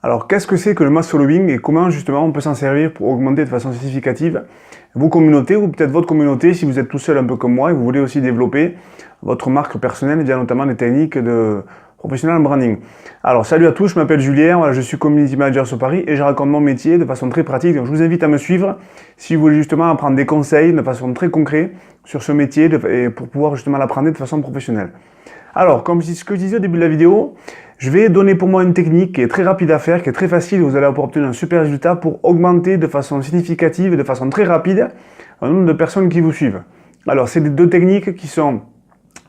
Alors, qu'est-ce que c'est que le mass following et comment justement on peut s'en servir pour augmenter de façon significative vos communautés ou peut-être votre communauté si vous êtes tout seul un peu comme moi et vous voulez aussi développer votre marque personnelle via notamment des techniques de professionnel branding. Alors, salut à tous, je m'appelle Julien, voilà, je suis community manager sur Paris et je raconte mon métier de façon très pratique. Donc, je vous invite à me suivre si vous voulez justement apprendre des conseils de façon très concrète sur ce métier et pour pouvoir justement l'apprendre de façon professionnelle. Alors, comme ce que je disais au début de la vidéo, je vais donner pour moi une technique qui est très rapide à faire, qui est très facile, et vous allez pouvoir obtenir un super résultat pour augmenter de façon significative et de façon très rapide le nombre de personnes qui vous suivent. Alors, c'est des deux techniques qui sont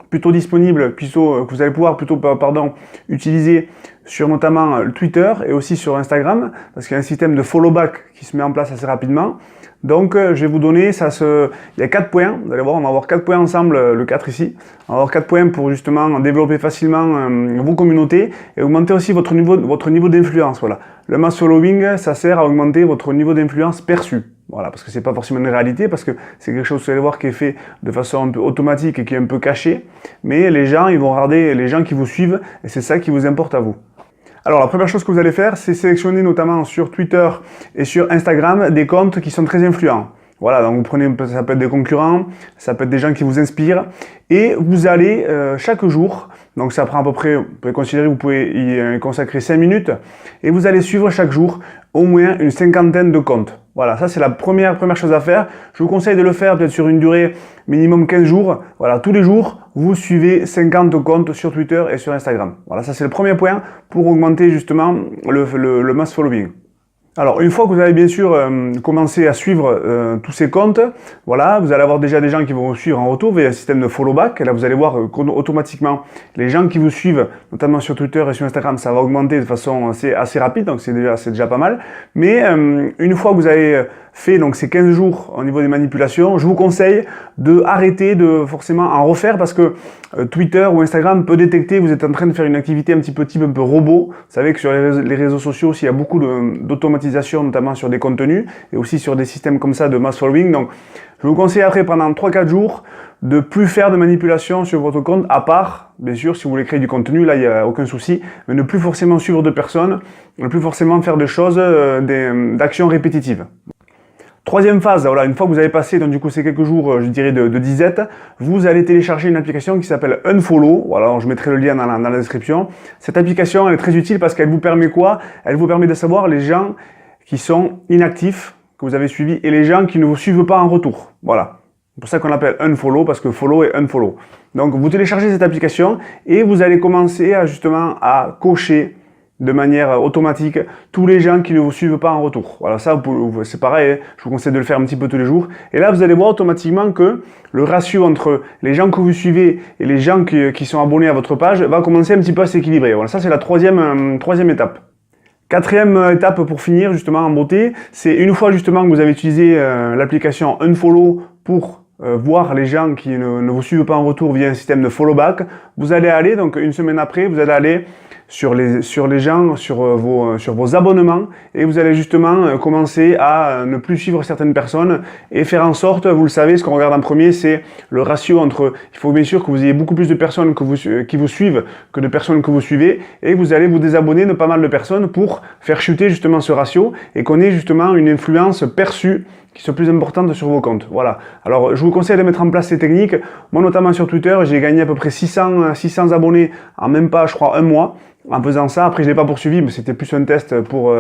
plutôt disponibles, que vous allez pouvoir utiliser sur notamment Twitter et aussi sur Instagram, parce qu'il y a un système de follow back qui se met en place assez rapidement. Donc je vais vous donner, il y a 4 points, vous allez voir, on va avoir 4 points ensemble, le 4 ici. On va avoir 4 points pour justement développer facilement vos communautés et augmenter aussi votre niveau d'influence. Voilà. Le mass following, ça sert à augmenter votre niveau d'influence perçu. Voilà, parce que c'est pas forcément une réalité, parce que c'est quelque chose, vous allez voir, qui est fait de façon un peu automatique et qui est un peu caché. Mais les gens, ils vont regarder les gens qui vous suivent et c'est ça qui vous importe à vous. Alors la première chose que vous allez faire, c'est sélectionner notamment sur Twitter et sur Instagram des comptes qui sont très influents. Voilà, donc vous prenez, ça peut être des concurrents, ça peut être des gens qui vous inspirent, et vous allez chaque jour, donc ça prend à peu près, vous pouvez considérer, vous pouvez y consacrer 5 minutes, et vous allez suivre chaque jour au moins une 50aine de comptes. Voilà, ça c'est la première chose à faire. Je vous conseille de le faire peut-être sur une durée minimum 15 jours. Voilà, tous les jours, vous suivez 50 comptes sur Twitter et sur Instagram. Voilà, ça c'est le premier point pour augmenter justement le mass following. Alors, une fois que vous avez bien sûr commencé à suivre tous ces comptes, voilà, vous allez avoir déjà des gens qui vont vous suivre en retour via un système de follow back. Et là, vous allez voir automatiquement les gens qui vous suivent, notamment sur Twitter et sur Instagram, ça va augmenter de façon assez rapide, donc c'est déjà pas mal. Mais une fois que vous avez fait donc ces 15 jours au niveau des manipulations, je vous conseille de arrêter de forcément en refaire parce que Twitter ou Instagram peut détecter vous êtes en train de faire une activité un peu robot. Vous savez que sur les réseaux sociaux aussi, il y a beaucoup d'automatisation, notamment sur des contenus et aussi sur des systèmes comme ça de mass following. Donc, je vous conseille après, pendant 3-4 jours, de plus faire de manipulation sur votre compte, à part, bien sûr, si vous voulez créer du contenu, là, il n'y a aucun souci, mais ne plus forcément suivre de personnes, ne plus forcément faire des choses, d'actions répétitives. Troisième phase, voilà, une fois que vous avez passé, donc du coup c'est quelques jours, je dirais de disette, vous allez télécharger une application qui s'appelle Unfollow. Voilà, je mettrai le lien dans la description. Cette application, elle est très utile parce qu'elle vous permet quoi? Elle vous permet de savoir les gens qui sont inactifs, que vous avez suivis, et les gens qui ne vous suivent pas en retour. Voilà. C'est pour ça qu'on l'appelle Unfollow, parce que follow et unfollow. Donc vous téléchargez cette application et vous allez commencer justement à cocher de manière automatique tous les gens qui ne vous suivent pas en retour. Voilà, ça c'est pareil, hein, je vous conseille de le faire un petit peu tous les jours. Et là, vous allez voir automatiquement que le ratio entre les gens que vous suivez et les gens qui sont abonnés à votre page va commencer un petit peu à s'équilibrer. Voilà, ça c'est la troisième étape. Quatrième étape pour finir justement en beauté, c'est une fois justement que vous avez utilisé l'application Unfollow pour voir les gens qui ne vous suivent pas en retour via un système de follow back, vous allez aller, donc une semaine après, vous allez aller sur les gens, sur vos abonnements et vous allez justement commencer à ne plus suivre certaines personnes et faire en sorte, vous le savez, ce qu'on regarde en premier, c'est le ratio entre, il faut bien sûr que vous ayez beaucoup plus de personnes qui vous suivent que de personnes que vous suivez et vous allez vous désabonner de pas mal de personnes pour faire chuter justement ce ratio et qu'on ait justement une influence perçue qui soit plus importante sur vos comptes. Voilà. Alors, je vous conseille de mettre en place ces techniques. Moi, notamment sur Twitter, j'ai gagné à peu près 600 abonnés en même pas, je crois, un mois. En faisant ça, après je l'ai pas poursuivi, mais c'était plus un test pour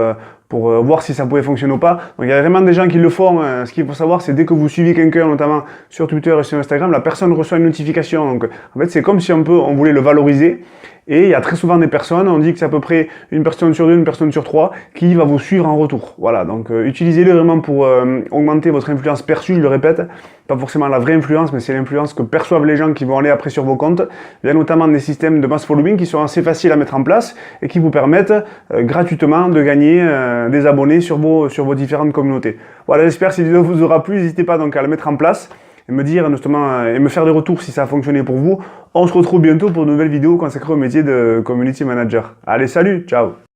voir si ça pouvait fonctionner ou pas. Donc il y a vraiment des gens qui le font. Ce qu'il faut savoir, c'est dès que vous suivez quelqu'un, notamment sur Twitter et sur Instagram, la personne reçoit une notification. Donc en fait, c'est comme si on voulait le valoriser. Et il y a très souvent des personnes, on dit que c'est à peu près une personne sur deux, une personne sur trois, qui va vous suivre en retour. Voilà, donc utilisez-le vraiment pour augmenter votre influence perçue, je le répète. Pas forcément la vraie influence, mais c'est l'influence que perçoivent les gens qui vont aller après sur vos comptes. Il y a notamment des systèmes de mass following qui sont assez faciles à mettre en place et qui vous permettent gratuitement de gagner des abonnés sur vos différentes communautés. Voilà, j'espère que cette vidéo vous aura plu. N'hésitez pas donc à la mettre en place et me dire justement et me faire des retours si ça a fonctionné pour vous. On se retrouve bientôt pour de nouvelles vidéos consacrées au métier de community manager. Allez, salut, ciao!